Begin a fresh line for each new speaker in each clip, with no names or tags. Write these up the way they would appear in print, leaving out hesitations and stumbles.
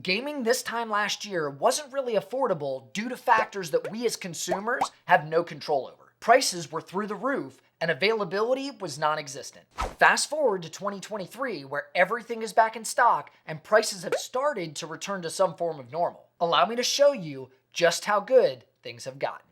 Gaming this time last year wasn't really affordable due to factors that we as consumers have no control over. Prices were through the roof and availability was non-existent. Fast forward to 2023, where everything is back in stock and prices have started to return to some form of normal. Allow me to show you just how good things have gotten.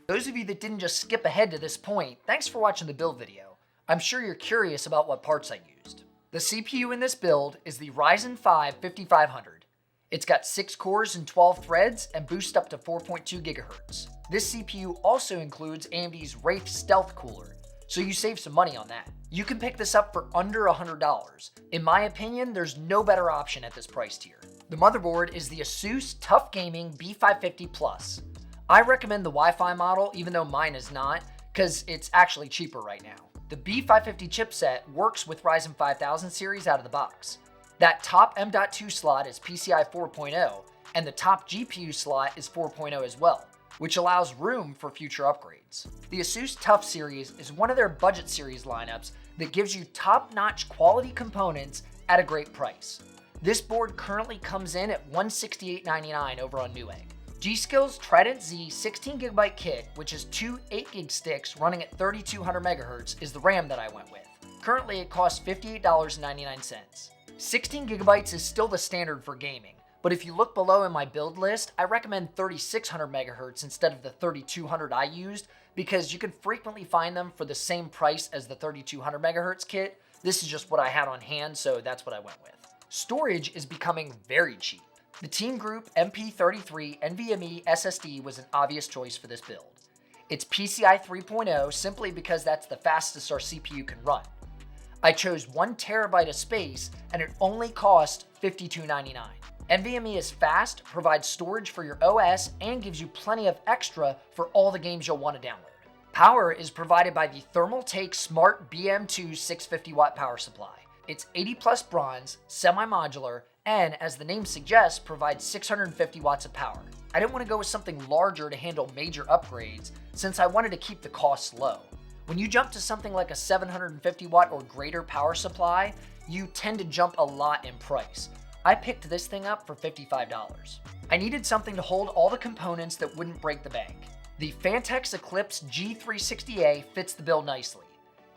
Those of you that didn't just skip ahead to this point, thanks for watching the build video. I'm sure you're curious about what parts I used. The CPU in this build is the Ryzen 5 5500. It's got 6 cores and 12 threads and boosts up to 4.2 GHz. This CPU also includes AMD's Wraith Stealth Cooler, so you save some money on that. You can pick this up for under $100. In my opinion, there's no better option at this price tier. The motherboard is the Asus TUF Gaming B550 Plus. I recommend the Wi-Fi model, even though mine is not, because it's actually cheaper right now. The B550 chipset works with Ryzen 5000 series out of the box. That top M.2 slot is PCI 4.0, and the top GPU slot is 4.0 as well, which allows room for future upgrades. The Asus TUF series is one of their budget series lineups that gives you top-notch quality components at a great price. This board currently comes in at $168.99 over on Newegg. G.Skill's Trident Z 16GB kit, which is two 8GB sticks running at 3200 MHz, is the RAM that I went with. Currently it costs $58.99. 16GB is still the standard for gaming, but if you look below in my build list, I recommend 3600 MHz instead of the 3200 I used because you can frequently find them for the same price as the 3200 MHz kit. This is just what I had on hand, so that's what I went with. Storage is becoming very cheap. The Team Group MP33 NVMe SSD was an obvious choice for this build. It's PCI 3.0 simply because that's the fastest our CPU can run. I chose 1 TB of space and it only cost $52.99. NVMe is fast, provides storage for your OS, and gives you plenty of extra for all the games you'll want to download. Power is provided by the Thermaltake Smart BM2 650-watt power supply. It's 80+ bronze, semi-modular, and as the name suggests, provides 650 watts of power. I didn't want to go with something larger to handle major upgrades since I wanted to keep the costs low. When you jump to something like a 750 watt or greater power supply, you tend to jump a lot in price. I picked this thing up for $55. I needed something to hold all the components that wouldn't break the bank. The Phanteks Eclipse G360A fits the build nicely.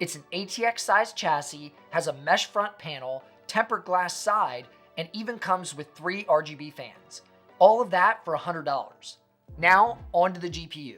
It's an ATX-sized chassis, has a mesh front panel, tempered glass side, and even comes with 3 RGB fans. All of that for $100. Now, onto the GPU.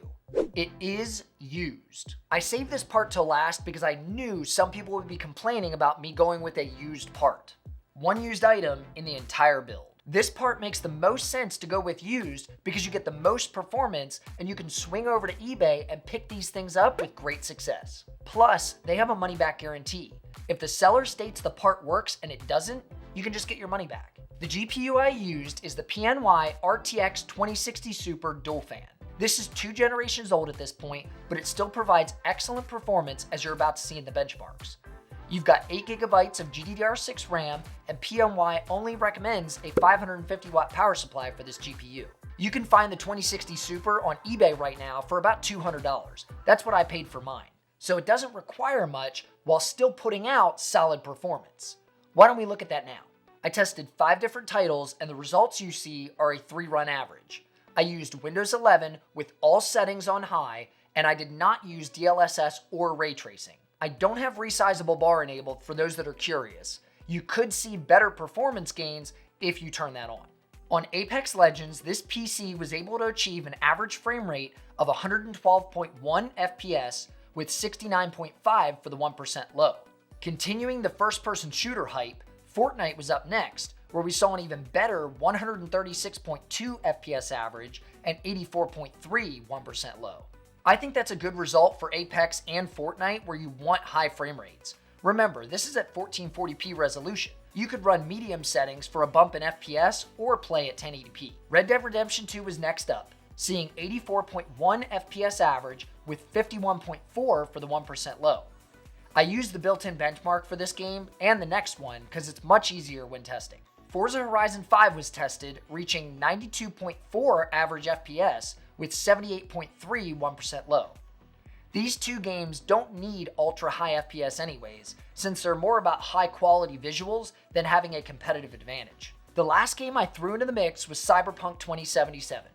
It is used. I saved this part till last because I knew some people would be complaining about me going with a used part. One used item in the entire build. This part makes the most sense to go with used because you get the most performance and you can swing over to eBay and pick these things up with great success. Plus, they have a money-back guarantee. If the seller states the part works and it doesn't, you can just get your money back. The GPU I used is the PNY RTX 2060 Super dual fan. This is 2 generations old at this point, but it still provides excellent performance as you're about to see in the benchmarks. You've got 8GB of GDDR6 RAM, and PNY only recommends a 550 watt power supply for this GPU. You can find the 2060 Super on eBay right now for about $200. That's what I paid for mine. So it doesn't require much, while still putting out solid performance. Why don't we look at that now? I tested 5 different titles and the results you see are a 3-run average. I used Windows 11 with all settings on high, and I did not use DLSS or ray tracing. I don't have resizable bar enabled for those that are curious. You could see better performance gains if you turn that on. On Apex Legends, this PC was able to achieve an average frame rate of 112.1 FPS with 69.5 for the 1% low. Continuing the first-person shooter hype, Fortnite was up next, where we saw an even better 136.2 FPS average and 84.3 1% low. I think that's a good result for Apex and Fortnite where you want high frame rates. Remember, this is at 1440p resolution. You could run medium settings for a bump in FPS or play at 1080p. Red Dead Redemption 2 was next up, seeing 84.1 FPS average with 51.4 for the 1% low. I used the built-in benchmark for this game and the next one because it's much easier when testing. Forza Horizon 5 was tested, reaching 92.4 average FPS with 78.3 1% low. These two games don't need ultra high FPS anyways, since they're more about high quality visuals than having a competitive advantage. The last game I threw into the mix was Cyberpunk 2077.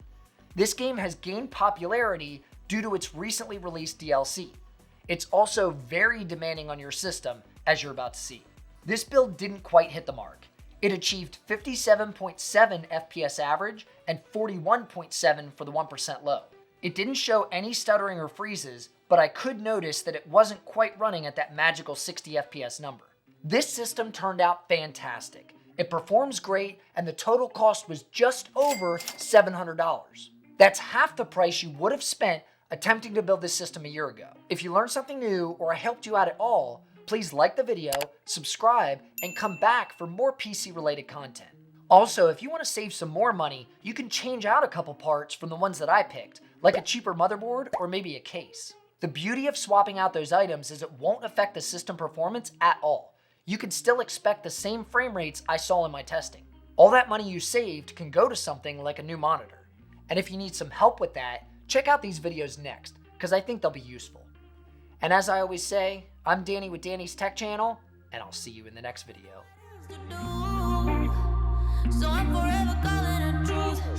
This game has gained popularity due to its recently released DLC. It's also very demanding on your system, as you're about to see. This build didn't quite hit the mark. It achieved 57.7 FPS average and 41.7 for the 1% low. It didn't show any stuttering or freezes, but I could notice that it wasn't quite running at that magical 60 FPS number. This system turned out fantastic. It performs great, and the total cost was just over $700. That's half the price you would have spent attempting to build this system a year ago. If you learned something new or I helped you out at all, please like the video, subscribe, and come back for more PC-related content. Also, if you want to save some more money, you can change out a couple parts from the ones that I picked, like a cheaper motherboard or maybe a case. The beauty of swapping out those items is it won't affect the system performance at all. You can still expect the same frame rates I saw in my testing. All that money you saved can go to something like a new monitor. And if you need some help with that, check out these videos next, because I think they'll be useful. And as I always say, I'm Danny with Danny's Tech Channel, and I'll see you in the next video.
So I'm forever calling the truth.